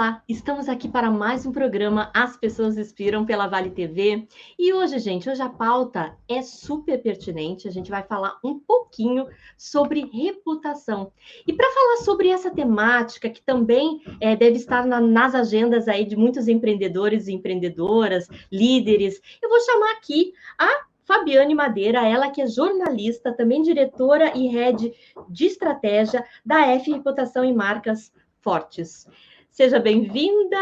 Olá, estamos aqui para mais um programa As Pessoas Inspiram pela Vale TV. E hoje, gente, hoje a pauta é super pertinente. A gente vai falar um pouquinho sobre reputação. E para falar sobre essa temática, que também deve estar nas agendas aí de muitos empreendedores e empreendedoras, líderes, eu vou chamar aqui a Fabiane Madeira, ela que é jornalista, também diretora e head de estratégia da F Reputação e Marcas Fortes. Seja bem-vinda,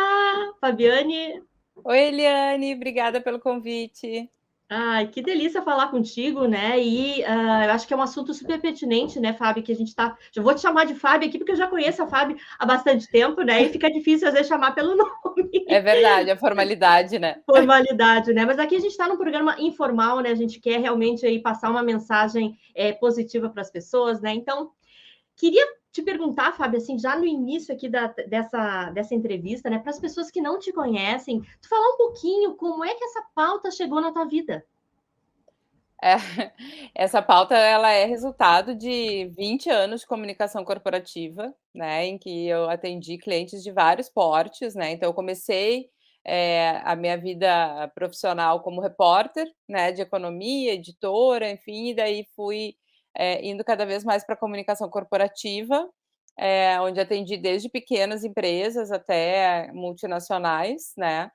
Fabiane. Oi, Eliane, obrigada pelo convite. Ai, que delícia falar contigo, né? E eu acho que é um assunto super pertinente, né, Fábio? Que a gente tá. Já vou te chamar de Fábio aqui, porque eu já conheço a Fábio há bastante tempo, né? E fica difícil às vezes chamar pelo É nome. verdade, a formalidade, né? Formalidade, né? Mas aqui a gente está num programa informal, né? A gente quer realmente aí passar uma mensagem positiva para as pessoas, né? Então, queria te perguntar, Fábio, assim, já no início aqui dessa entrevista, né, para as pessoas que não te conhecem, tu falar um pouquinho como é que essa pauta chegou na tua vida. É, essa pauta ela é resultado de 20 anos de comunicação corporativa, né, em que eu atendi clientes de vários portes, né, então eu comecei a minha vida profissional como repórter, né, de economia, editora, enfim, e daí fui indo cada vez mais para a comunicação corporativa, onde atendi desde pequenas empresas até multinacionais, né,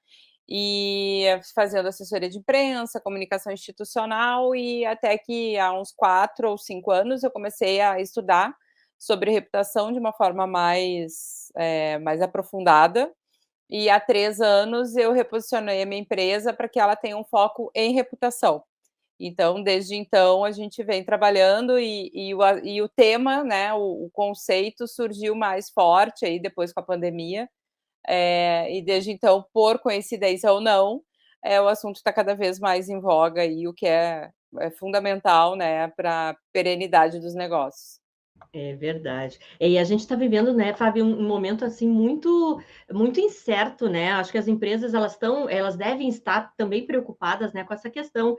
e fazendo assessoria de imprensa, comunicação institucional, e até que há uns 4 ou 5 anos eu comecei a estudar sobre reputação de uma forma mais aprofundada, e há 3 anos eu reposicionei a minha empresa para que ela tenha um foco em reputação. Então, desde então, a gente vem trabalhando e o tema, né, o conceito surgiu mais forte aí depois com a pandemia, e desde então, por coincidência ou não, o assunto está cada vez mais em voga e o que é fundamental, né, para a perenidade dos negócios. É verdade. E a gente está vivendo, né, Fábio, um momento assim muito incerto, né? Acho que as empresas elas devem estar também preocupadas, né, com essa questão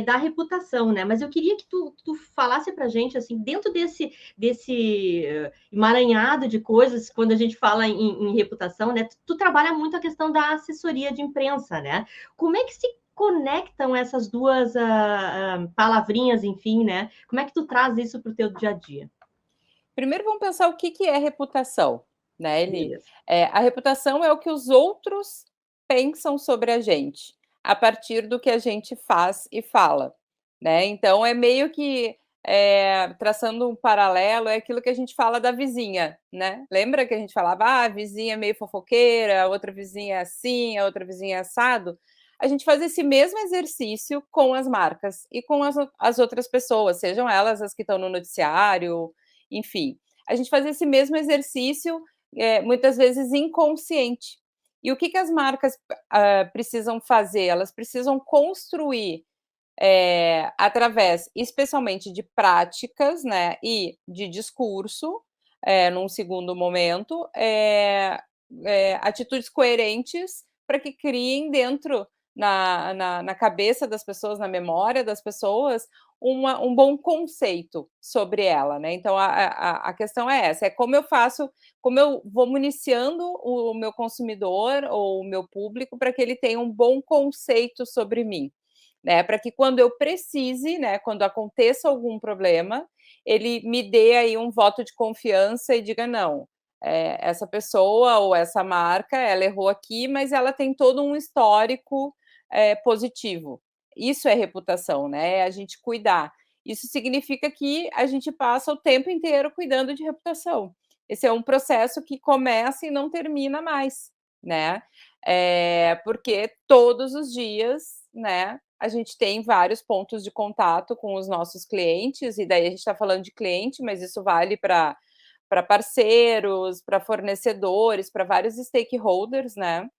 da reputação, né? Mas eu queria que tu falasse para a gente assim, dentro desse emaranhado de coisas, quando a gente fala em reputação, né? Tu trabalha muito a questão da assessoria de imprensa, né? Como é que se conectam essas duas palavrinhas, enfim, né? Como é que tu traz isso para o teu dia a dia? Primeiro vamos pensar o que que é reputação, né, Eli? Beleza. A reputação é o que os outros pensam sobre a gente, a partir do que a gente faz e fala, né. Então é meio que, traçando um paralelo, é aquilo que a gente fala da vizinha, né. Lembra que a gente falava: "Ah, a vizinha é meio fofoqueira, a outra vizinha é assim, a outra vizinha é assado"? A gente faz esse mesmo exercício com as marcas e com as outras pessoas, sejam elas as que estão no noticiário, enfim, a gente faz esse mesmo exercício, muitas vezes inconsciente. E o que que as marcas, precisam fazer? Elas precisam construir, através especialmente de práticas, né, e de discurso, num segundo momento, atitudes coerentes para que criem dentro na cabeça das pessoas, na memória das pessoas, um bom conceito sobre ela, né. Então a questão é essa, é como eu vou municiando o meu consumidor ou o meu público para que ele tenha um bom conceito sobre mim, né, para que quando eu precise, né, quando aconteça algum problema, ele me dê aí um voto de confiança e diga: "Não, essa pessoa ou essa marca, ela errou aqui, mas ela tem todo um histórico, positivo". Isso é reputação, né, é a gente cuidar. Isso significa que a gente passa o tempo inteiro cuidando de reputação. Esse é um processo que começa e não termina mais, né, porque todos os dias, né, a gente tem vários pontos de contato com os nossos clientes, e daí a gente está falando de cliente, mas isso vale para parceiros, para fornecedores, para vários stakeholders, né.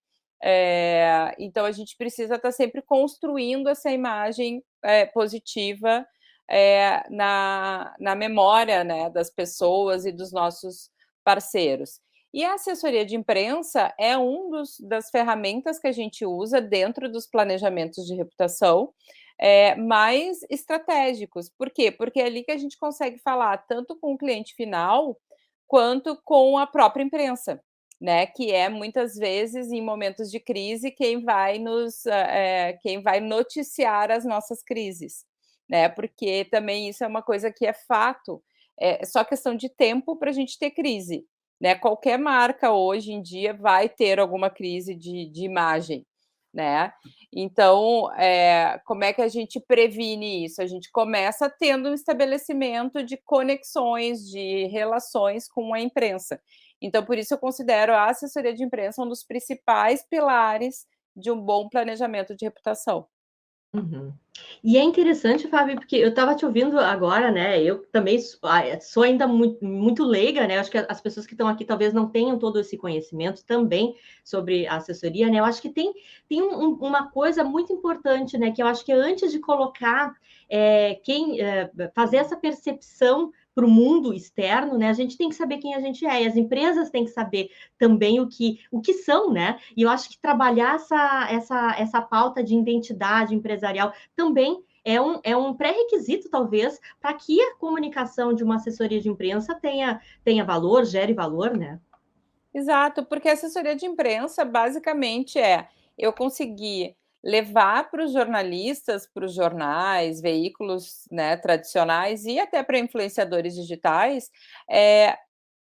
Então a gente precisa estar sempre construindo essa imagem, positiva, na memória, né, das pessoas e dos nossos parceiros. E a assessoria de imprensa é das ferramentas que a gente usa dentro dos planejamentos de reputação, mais estratégicos. Por quê? Porque é ali que a gente consegue falar tanto com o cliente final, quanto com a própria imprensa. né, que é muitas vezes em momentos de crise quem vai noticiar as nossas crises, né, porque também isso é uma coisa que é fato, é só questão de tempo para a gente ter crise, né, qualquer marca hoje em dia vai ter alguma crise de imagem, né. Então, como é que a gente previne isso? A gente começa tendo um estabelecimento de conexões, de relações com a imprensa. Então, por isso eu considero a assessoria de imprensa um dos principais pilares de um bom planejamento de reputação. Uhum. E é interessante, Fábio, porque eu estava te ouvindo agora, né? Eu também sou ainda muito leiga, né? Acho que as pessoas que estão aqui talvez não tenham todo esse conhecimento também sobre a assessoria, né? Eu acho que tem uma coisa muito importante, né? Que eu acho que antes de colocar fazer essa percepção para o mundo externo, né? A gente tem que saber quem a gente é, e as empresas têm que saber também o que são, né? E eu acho que trabalhar essa pauta de identidade empresarial também é um pré-requisito, talvez, para que a comunicação de uma assessoria de imprensa tenha valor, gere valor, né? Exato, porque a assessoria de imprensa basicamente eu conseguir levar para os jornalistas, para os jornais, veículos, né, tradicionais e até para influenciadores digitais,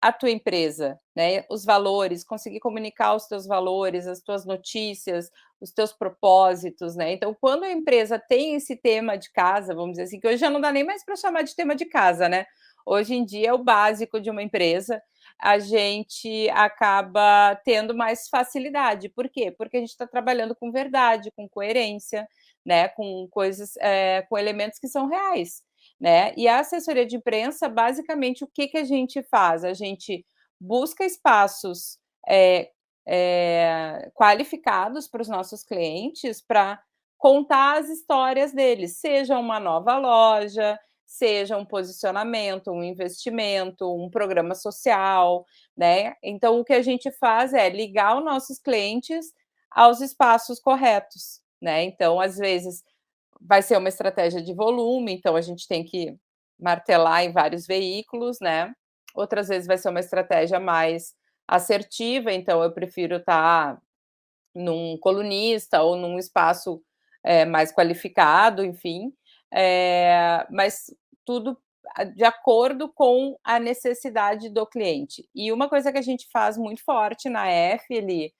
a tua empresa, né, os valores, conseguir comunicar os teus valores, as tuas notícias, os teus propósitos, né. Então, quando a empresa tem esse tema de casa, vamos dizer assim, que hoje já não dá nem mais para chamar de tema de casa, né. Hoje em dia é o básico de uma empresa, a gente acaba tendo mais facilidade. Por quê? Porque a gente está trabalhando com verdade, com coerência, né, com coisas, com elementos que são reais, né. E a assessoria de imprensa, basicamente, o que que a gente faz? A gente busca espaços, qualificados para os nossos clientes, para contar as histórias deles, seja uma nova loja, seja um posicionamento, um investimento, um programa social, né. Então o que a gente faz é ligar os nossos clientes aos espaços corretos, né. Então, às vezes, vai ser uma estratégia de volume, então a gente tem que martelar em vários veículos, né. Outras vezes vai ser uma estratégia mais assertiva, então eu prefiro estar num colunista ou num espaço, mais qualificado, enfim, mas tudo de acordo com a necessidade do cliente. E uma coisa que a gente faz muito forte na F, Eli,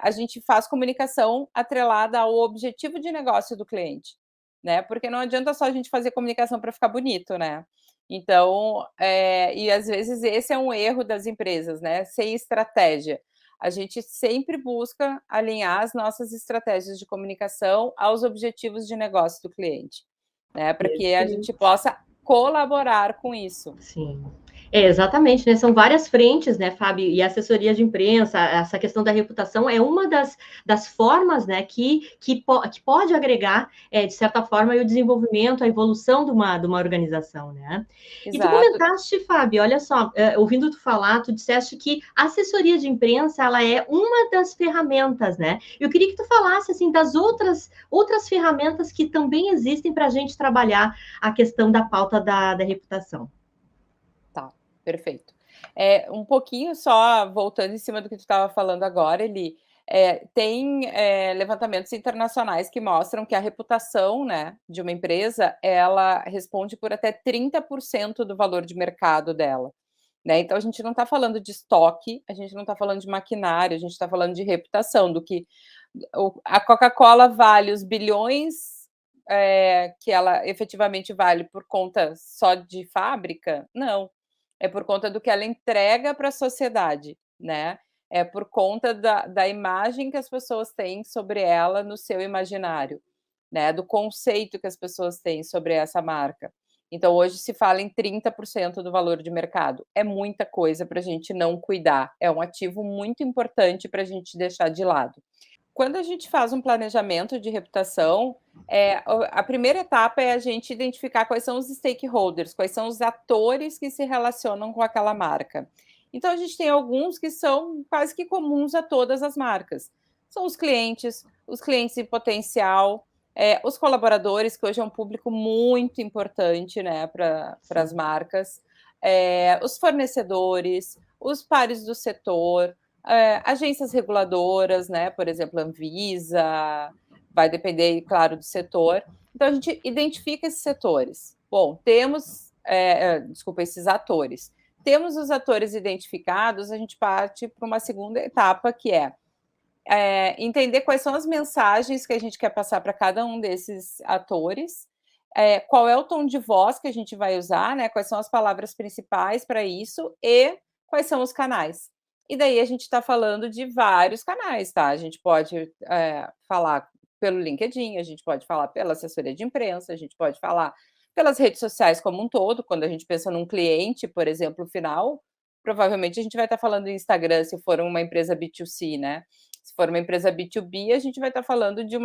a gente faz comunicação atrelada ao objetivo de negócio do cliente, né, porque não adianta só a gente fazer comunicação para ficar bonito, né. Então, e às vezes esse é um erro das empresas, né, sem estratégia. A gente sempre busca alinhar as nossas estratégias de comunicação aos objetivos de negócio do cliente, né, para que a gente Perfeito. possa colaborar com isso. Sim. É, exatamente, né? São várias frentes, né, Fábio? E a assessoria de imprensa, essa questão da reputação é uma das formas, né, que pode agregar, de certa forma, o desenvolvimento, a evolução de uma organização, né? E tu Exato. comentaste, Fábio, olha só, ouvindo tu falar, tu disseste que a assessoria de imprensa, ela é uma das ferramentas, né? Eu queria que tu falasse, assim, das outras ferramentas que também existem para a gente trabalhar a questão da pauta da reputação. Tá, perfeito. Um pouquinho só voltando em cima do que tu estava falando agora, Eli, tem, levantamentos internacionais que mostram que a reputação, né, de uma empresa, ela responde por até 30% do valor de mercado dela, né. Então a gente não está falando de estoque, a gente não está falando de maquinário, a gente está falando de reputação, do que a Coca-Cola vale os bilhões, que ela efetivamente vale por conta só de fábrica? Não. É por conta do que ela entrega para a sociedade, né. É por conta da imagem que as pessoas têm sobre ela no seu imaginário, né, do conceito que as pessoas têm sobre essa marca. Então hoje se fala em 30% do valor de mercado. É muita coisa para a gente não cuidar, é um ativo muito importante para a gente deixar de lado. Quando a gente faz um planejamento de reputação, a primeira etapa é a gente identificar quais são os stakeholders, quais são os atores que se relacionam com aquela marca. Então, a gente tem alguns que são quase que comuns a todas as marcas. São os clientes em potencial, os colaboradores, que hoje é um público muito importante, né, para as Sim. marcas, os fornecedores, os pares do setor, agências reguladoras, né, por exemplo, Anvisa, vai depender, claro, do setor. Então, a gente identifica esses setores. Bom, temos, desculpa, esses atores. Temos os atores identificados, a gente parte para uma segunda etapa, que é entender quais são as mensagens que a gente quer passar para cada um desses atores, qual é o tom de voz que a gente vai usar, né? Quais são as palavras principais para isso e quais são os canais. E daí a gente está falando de vários canais, tá? A gente pode falar pelo LinkedIn, a gente pode falar pela assessoria de imprensa, a gente pode falar pelas redes sociais como um todo. Quando a gente pensa num cliente, por exemplo, final, provavelmente a gente vai estar falando em Instagram, se for uma empresa B2C, né? Se for uma empresa B2B, a gente vai estar falando de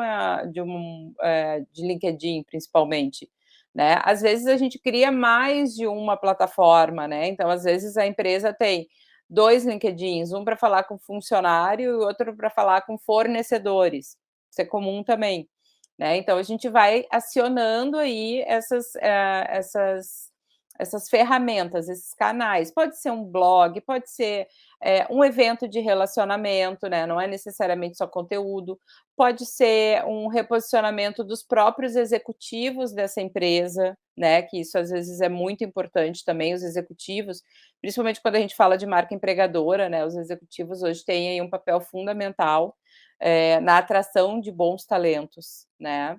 LinkedIn, principalmente, né? Às vezes a gente cria mais de uma plataforma, né? Então, às vezes a empresa tem 2 LinkedIns, um para falar com funcionário e outro para falar com fornecedores. Isso é comum também, né? Então, a gente vai acionando aí essas ferramentas, esses canais. Pode ser um blog, pode ser um evento de relacionamento, né? Não é necessariamente só conteúdo, pode ser um reposicionamento dos próprios executivos dessa empresa, né? Que isso às vezes é muito importante também, os executivos, principalmente quando a gente fala de marca empregadora, né? Os executivos hoje têm aí um papel fundamental na atração de bons talentos, né?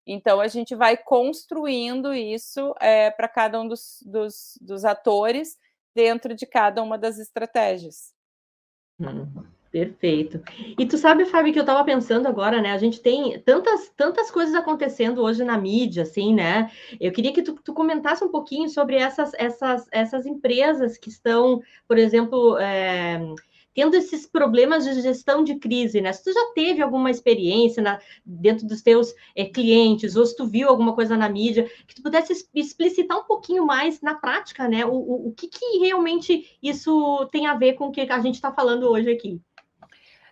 Então, a gente vai construindo isso para cada um dos atores dentro de cada uma das estratégias. Perfeito. E tu sabe, Fábio, que eu estava pensando agora, né? A gente tem tantas coisas acontecendo hoje na mídia, assim, né? Eu queria que tu comentasse um pouquinho sobre essas empresas que estão, por exemplo, tendo esses problemas de gestão de crise, né? Se tu já teve alguma experiência dentro dos teus clientes, ou se tu viu alguma coisa na mídia, que tu pudesse explicitar um pouquinho mais na prática, né? O que realmente isso tem a ver com o que a gente está falando hoje aqui.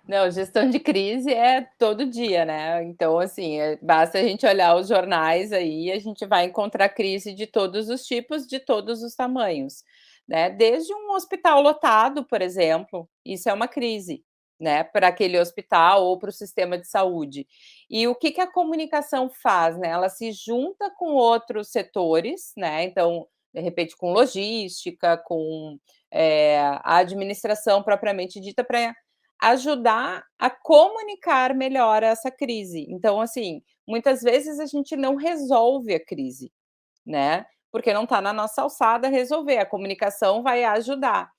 Não, gestão de crise é todo dia, né? Então, assim, basta a gente olhar os jornais aí, a gente vai encontrar crise de todos os tipos, de todos os tamanhos, né? Desde um hospital lotado, por exemplo, isso é uma crise, né? Para aquele hospital ou para o sistema de saúde. E o que a comunicação faz, né? Ela se junta com outros setores, né? Então, de repente, com logística, com a administração propriamente dita, para ajudar a comunicar melhor essa crise. Então, assim, muitas vezes a gente não resolve a crise, né? Porque não está na nossa alçada resolver. A comunicação vai ajudar.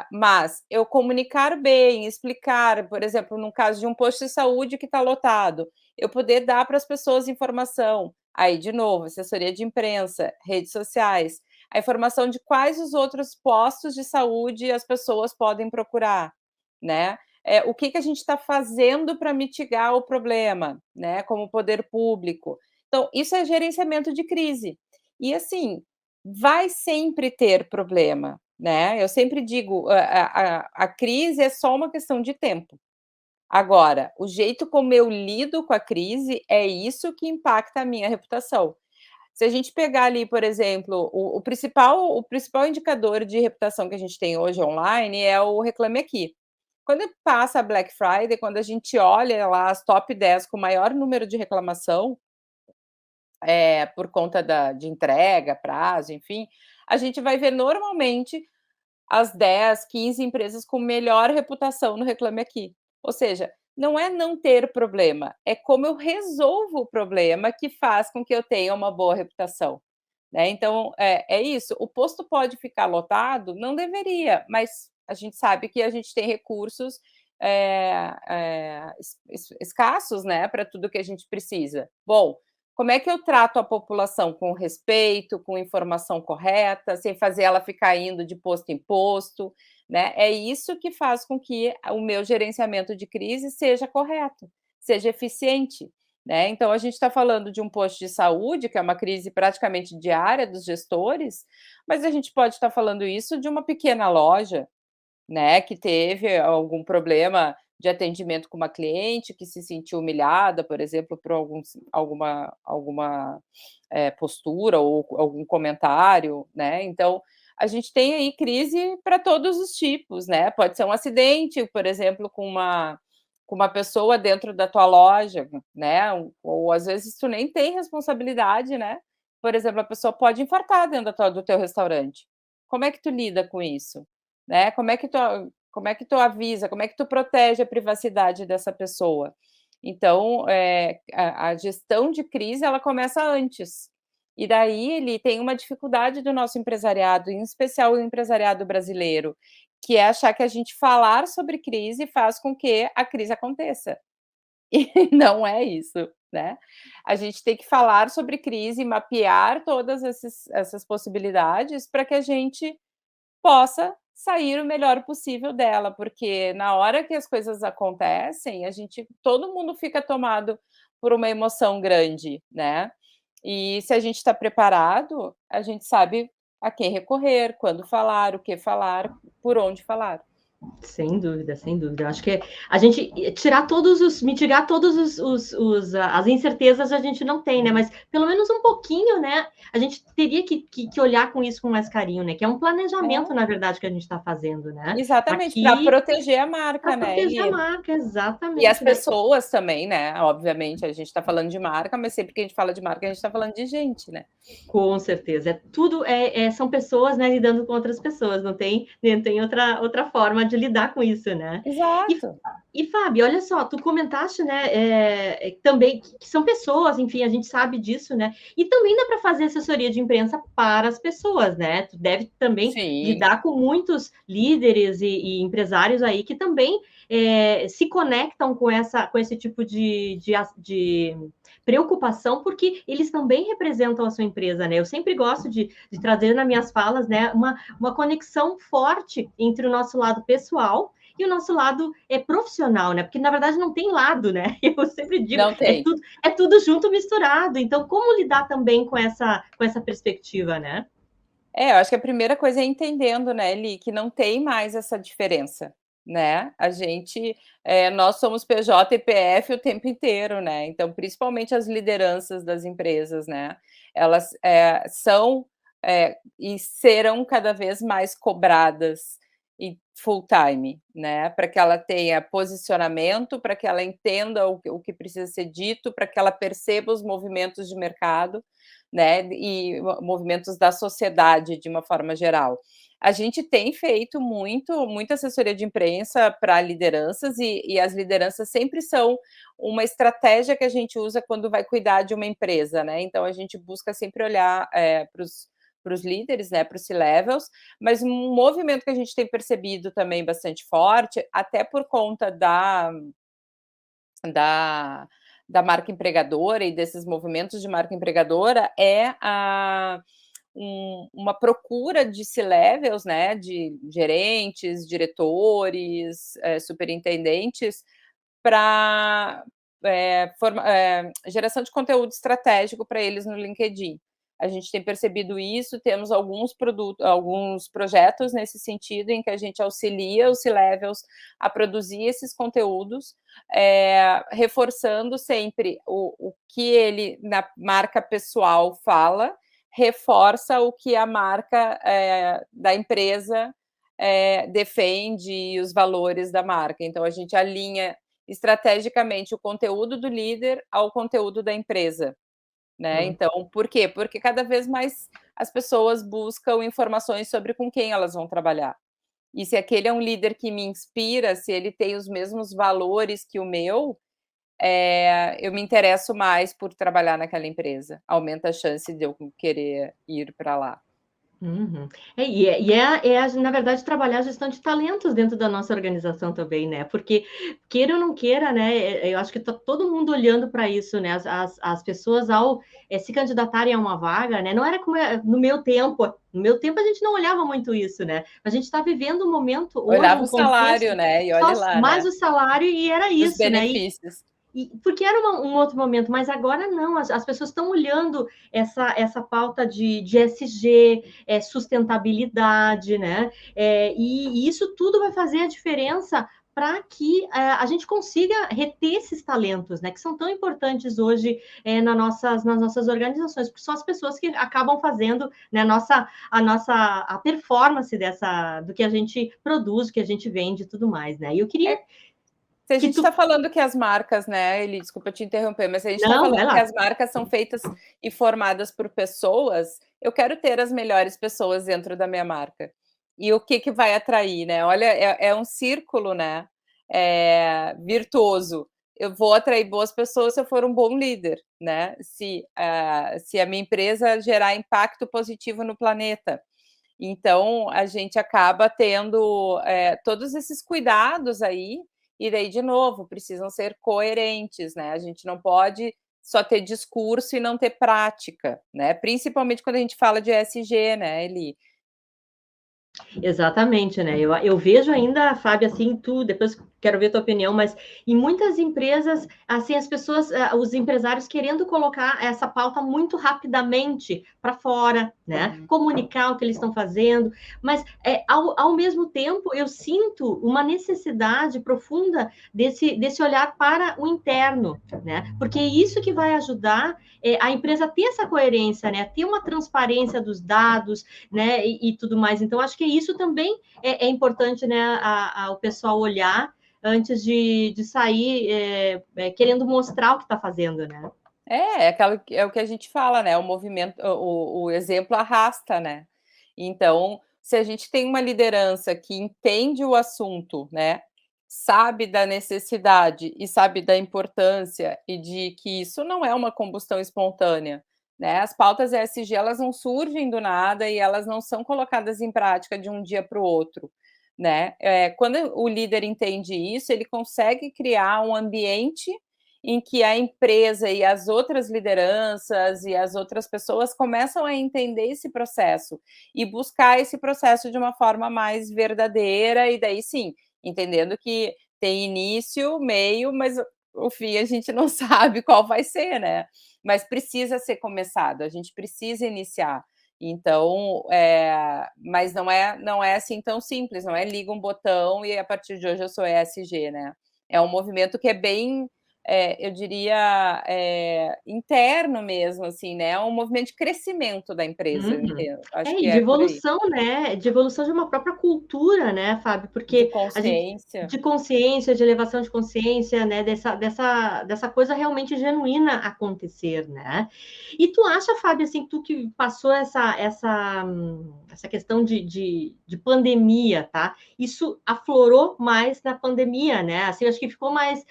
Mas eu comunicar bem, explicar, por exemplo, no caso de um posto de saúde que está lotado, eu poder dar para as pessoas informação. Aí, de novo, assessoria de imprensa, redes sociais, a informação de quais os outros postos de saúde as pessoas podem procurar, né? O que a gente está fazendo para mitigar o problema, né? Como poder público. Então, isso é gerenciamento de crise. E assim, vai sempre ter problema, né? Eu sempre digo, a crise é só uma questão de tempo. Agora, o jeito como eu lido com a crise é isso que impacta a minha reputação. Se a gente pegar ali, por exemplo, o principal indicador de reputação que a gente tem hoje online é o Reclame Aqui. Quando passa a Black Friday, quando a gente olha lá as top 10 com o maior número de reclamação, por conta de entrega, prazo, enfim, a gente vai ver normalmente as 10, 15 empresas com melhor reputação no Reclame Aqui. Ou seja, não é não ter problema, é como eu resolvo o problema que faz com que eu tenha uma boa reputação, né? Então, é isso. O posto pode ficar lotado? Não deveria, mas a gente sabe que a gente tem recursos escassos, né, para tudo que a gente precisa. Bom, como é que eu trato a população com respeito, com informação correta, sem fazer ela ficar indo de posto em posto, né? É isso que faz com que o meu gerenciamento de crise seja correto, seja eficiente, né? Então, a gente está falando de um posto de saúde, que é uma crise praticamente diária dos gestores, mas a gente pode estar falando isso de uma pequena loja, né, que teve algum problema de atendimento com uma cliente que se sentiu humilhada, por exemplo, por alguma postura ou algum comentário, né? Então, a gente tem aí crise para todos os tipos, né? Pode ser um acidente, por exemplo, com uma pessoa dentro da tua loja, né? Ou às vezes tu nem tem responsabilidade, né? Por exemplo, a pessoa pode infartar dentro do teu restaurante. Como é que tu lida com isso? Né? Como é que tu avisa? Como é que tu protege a privacidade dessa pessoa? Então, a gestão de crise ela começa antes. E daí ele tem uma dificuldade do nosso empresariado, em especial o empresariado brasileiro, que é achar que a gente falar sobre crise faz com que a crise aconteça. E não é isso, né? A gente tem que falar sobre crise, mapear todas essas possibilidades para que a gente possa sair o melhor possível dela, porque na hora que as coisas acontecem, todo mundo fica tomado por uma emoção grande, né? E se a gente está preparado, a gente sabe a quem recorrer, quando falar, o que falar, por onde falar. Sem dúvida, sem dúvida. Eu acho que a gente mitigar todos as incertezas a gente não tem, né? Mas pelo menos um pouquinho, né? A gente teria que olhar com isso com mais carinho, né? Que é um planejamento, na verdade, que a gente está fazendo, né? Exatamente, para Aqui, proteger a marca, para né? proteger a marca, E as exatamente, né? pessoas também, né? Obviamente, a gente está falando de marca, mas sempre que a gente fala de marca, a gente está falando de gente, né? Com certeza. São pessoas, né, lidando com outras pessoas, não tem outra forma de lidar com isso, né? Exato. E Fábio, olha só, tu comentaste, né, também que são pessoas, enfim, a gente sabe disso, né? E também dá para fazer assessoria de imprensa para as pessoas, né? Tu deve também Sim. lidar com muitos líderes e empresários aí que também se conectam com esse tipo de preocupação, porque eles também representam a sua empresa, né? Eu sempre gosto de trazer nas minhas falas, né, uma conexão forte entre o nosso lado pessoal e o nosso lado profissional, né? Porque na verdade não tem lado, né? Eu sempre digo, Não tem. é tudo junto misturado. Então, como lidar também com essa perspectiva, né? Eu acho que a primeira coisa é entendendo, né, Eli, que não tem mais essa diferença, né? Nós somos PJ e PF o tempo inteiro, né? Então, principalmente as lideranças das empresas, né? Elas são e serão cada vez mais cobradas e full time, né? Para que ela tenha posicionamento, para que ela entenda o que precisa ser dito, para que ela perceba os movimentos de mercado, né, e movimentos da sociedade de uma forma geral. A gente tem feito muita assessoria de imprensa para lideranças e as lideranças sempre são uma estratégia que a gente usa quando vai cuidar de uma empresa, né? Então a gente busca sempre olhar para os líderes, né, para os C-levels, mas um movimento que a gente tem percebido também bastante forte, até por conta da marca empregadora e desses movimentos de marca empregadora uma procura de C-levels, né, de gerentes, diretores, superintendentes, para geração de conteúdo estratégico para eles no LinkedIn. A gente tem percebido isso, temos alguns projetos nesse sentido, em que a gente auxilia os C-levels a produzir esses conteúdos, reforçando sempre o que ele, na marca pessoal, fala, reforça o que a marca da empresa defende e os valores da marca. Então, a gente alinha estrategicamente o conteúdo do líder ao conteúdo da empresa, né? Então, por quê? Porque cada vez mais as pessoas buscam informações sobre com quem elas vão trabalhar. E se aquele é um líder que me inspira, se ele tem os mesmos valores que o meu, eu me interesso mais por trabalhar naquela empresa. Aumenta a chance de eu querer ir para lá. Uhum. Na verdade, trabalhar a gestão de talentos dentro da nossa organização também, né? Porque, queira ou não queira, né? Eu acho que está todo mundo olhando para isso, né? As pessoas, ao se candidatarem a uma vaga, né? Não era como no meu tempo. No meu tempo, a gente não olhava muito isso, né? A gente está vivendo um momento hoje, Olhava um o salário, contexto, né? E só olhe lá, mais né? o salário, e era Os isso, né? benefícios. Porque era um outro momento, mas agora não, as pessoas estão olhando essa pauta de ESG, sustentabilidade, né? E isso tudo vai fazer a diferença para que a gente consiga reter esses talentos, né, que são tão importantes hoje nas nossas organizações, porque são as pessoas que acabam fazendo, né, a performance do que a gente produz, do que a gente vende e tudo mais, né? E eu queria se a gente está falando que as marcas, né, Eli, desculpa te interromper, mas se a gente está falando que as marcas são feitas e formadas por pessoas, eu quero ter as melhores pessoas dentro da minha marca. E o que vai atrair, né? Olha, é um círculo, né? Virtuoso. Eu vou atrair boas pessoas se eu for um bom líder, né? Se a minha empresa gerar impacto positivo no planeta. Então, a gente acaba tendo todos esses cuidados aí, e daí, de novo, precisam ser coerentes, né? A gente não pode só ter discurso e não ter prática, né? Principalmente quando a gente fala de ESG, né, Eli? Exatamente, né? Eu vejo ainda, Fábio, assim, tu, depois quero ver tua opinião, mas em muitas empresas, assim, as pessoas, os empresários querendo colocar essa pauta muito rapidamente para fora, né? Comunicar o que eles estão fazendo, mas ao mesmo tempo eu sinto uma necessidade profunda desse olhar para o interno, né? Porque é isso que vai ajudar a empresa a ter essa coerência, né? A ter uma transparência dos dados, né? E tudo mais. Então, acho que isso também é importante, né? O pessoal olhar antes de sair querendo mostrar o que está fazendo, né? É o que a gente fala, né? O movimento, o exemplo arrasta, né? Então, se a gente tem uma liderança que entende o assunto, né? Sabe da necessidade e sabe da importância e de que isso não é uma combustão espontânea, né? As pautas ESG, elas não surgem do nada e elas não são colocadas em prática de um dia para o outro, né? Quando o líder entende isso, ele consegue criar um ambiente em que a empresa e as outras lideranças e as outras pessoas começam a entender esse processo e buscar esse processo de uma forma mais verdadeira, e daí sim, entendendo que tem início, meio, mas o fim a gente não sabe qual vai ser, né? Mas precisa ser começado, a gente precisa iniciar. Então, mas não é assim tão simples, não é liga um botão e a partir de hoje eu sou ESG, né? É um movimento que é bem, eu diria, interno mesmo, assim, né? É um movimento de crescimento da empresa, eu entendo. Acho que E de é por aí. evolução, né? De evolução de uma própria cultura, né, Fábio? De Porque consciência. de consciência, de elevação de consciência, né? Dessa coisa realmente genuína acontecer, né? E tu acha, Fábio, assim, tu que passou essa questão de pandemia, tá? Isso aflorou mais na pandemia, né? Assim, acho que ficou mais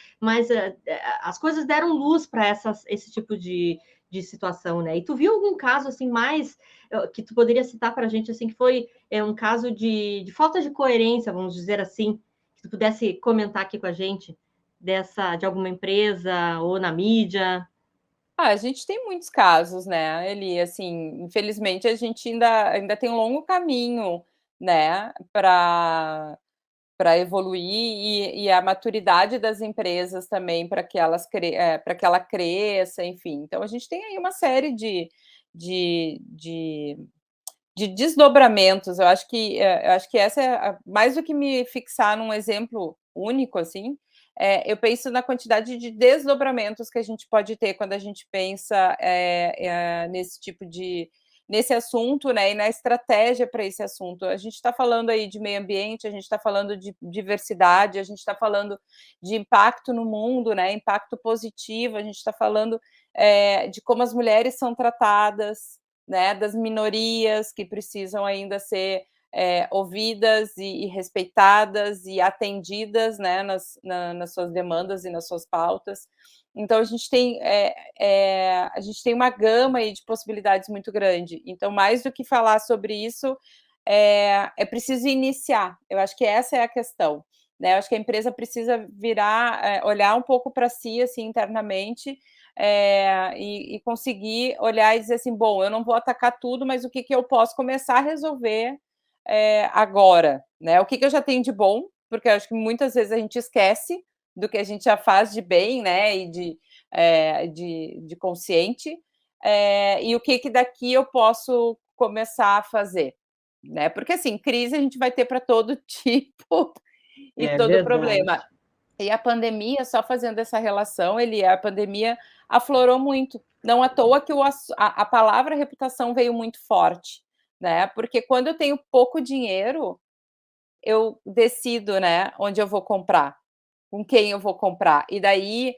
as coisas deram luz para esse tipo de situação, né? E tu viu algum caso assim mais que tu poderia citar para a gente assim que foi um caso de falta de coerência, vamos dizer assim, que tu pudesse comentar aqui com a gente de alguma empresa ou na mídia? A gente tem muitos casos, né, Eli, assim, infelizmente a gente ainda tem um longo caminho, né, para evoluir e a maturidade das empresas também para que para que ela cresça, enfim. Então a gente tem aí uma série de de de desdobramentos. Eu acho que essa é mais do que me fixar num exemplo único, assim, eu penso na quantidade de desdobramentos que a gente pode ter quando a gente pensa, nesse tipo nesse assunto, né, e na estratégia para esse assunto. A gente está falando aí de meio ambiente, a gente está falando de diversidade, a gente está falando de impacto no mundo, né, impacto positivo, a gente está falando, de como as mulheres são tratadas, né, das minorias que precisam ainda ser ouvidas e respeitadas e atendidas, né, nas suas demandas e nas suas pautas. Então a gente tem uma gama aí de possibilidades muito grande. Então, mais do que falar sobre isso, é preciso iniciar. Eu acho que essa é a questão, né? Eu acho que a empresa precisa olhar um pouco para si, assim, internamente, e conseguir olhar e dizer assim, bom, eu não vou atacar tudo, mas o que eu posso começar a resolver agora, né? O que eu já tenho de bom, porque eu acho que muitas vezes a gente esquece do que a gente já faz de bem, né? E de consciente, e o que daqui eu posso começar a fazer, né? Porque assim, crise a gente vai ter para todo tipo e É todo o verdade. problema. E a pandemia, só fazendo essa relação, a pandemia aflorou muito. Não à toa que a palavra reputação veio muito forte, né? Porque quando eu tenho pouco dinheiro, eu decido, né, onde eu vou comprar, com quem eu vou comprar. E daí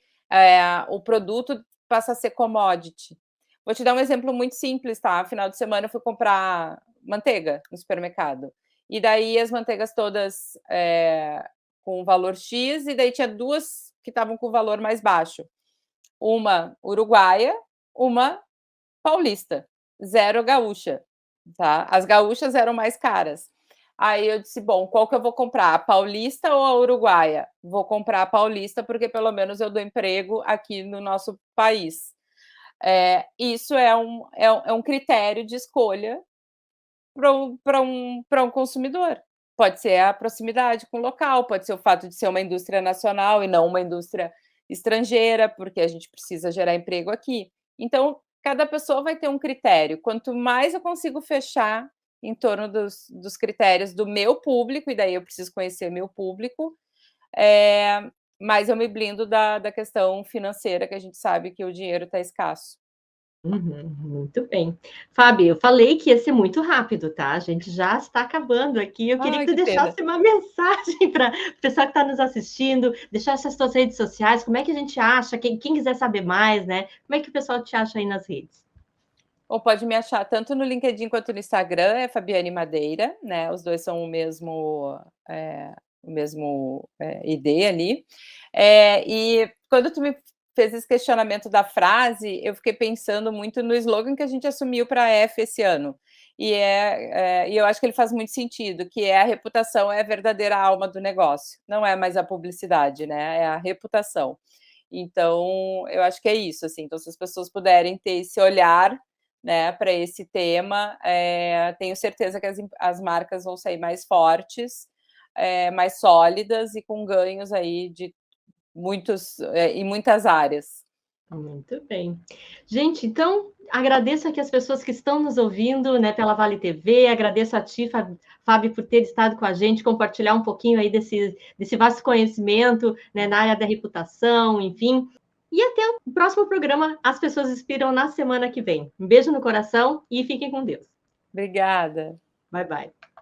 o produto passa a ser commodity. Vou te dar um exemplo muito simples, tá? Final de semana eu fui comprar manteiga no supermercado. E daí as manteigas todas com valor X, e daí tinha duas que estavam com valor mais baixo. Uma uruguaia, uma paulista, zero gaúcha, tá? As gaúchas eram mais caras. Aí eu disse, bom, qual que eu vou comprar? A paulista ou a uruguaia? Vou comprar a paulista, porque pelo menos eu dou emprego aqui no nosso país. Isso é um critério de escolha para um consumidor. Pode ser a proximidade com o local, pode ser o fato de ser uma indústria nacional e não uma indústria estrangeira, porque a gente precisa gerar emprego aqui. Então, cada pessoa vai ter um critério. Quanto mais eu consigo fechar em torno dos critérios do meu público, e daí eu preciso conhecer meu público, mais eu me blindo da questão financeira, que a gente sabe que o dinheiro está escasso. Uhum, muito bem. Fábio, eu falei que ia ser muito rápido, tá? A gente já está acabando aqui. Eu queria que Ai, tu que pena. deixasse uma mensagem para o pessoal que está nos assistindo, deixasse as tuas redes sociais, como é que a gente acha, quem quiser saber mais, né? Como é que o pessoal te acha aí nas redes? Ou pode me achar tanto no LinkedIn quanto no Instagram, é Fabiane Madeira, né? Os dois são o mesmo ID ali. E quando tu me fez esse questionamento da frase, eu fiquei pensando muito no slogan que a gente assumiu para a F esse ano. E eu acho que ele faz muito sentido, que é a reputação é a verdadeira alma do negócio, não é mais a publicidade, né? É a reputação. Então, eu acho que é isso, assim. Então, se as pessoas puderem ter esse olhar, né, para esse tema, tenho certeza que as marcas vão sair mais fortes, mais sólidas e com ganhos aí de em muitas áreas. Muito bem. Gente, então agradeço aqui as pessoas que estão nos ouvindo, né, pela Vale TV, agradeço a ti, Fábio, por ter estado com a gente, compartilhar um pouquinho aí desse vasto conhecimento, né, na área da reputação, enfim. E até o próximo programa, As Pessoas Inspiram, na semana que vem. Um beijo no coração e fiquem com Deus. Obrigada. Bye, bye.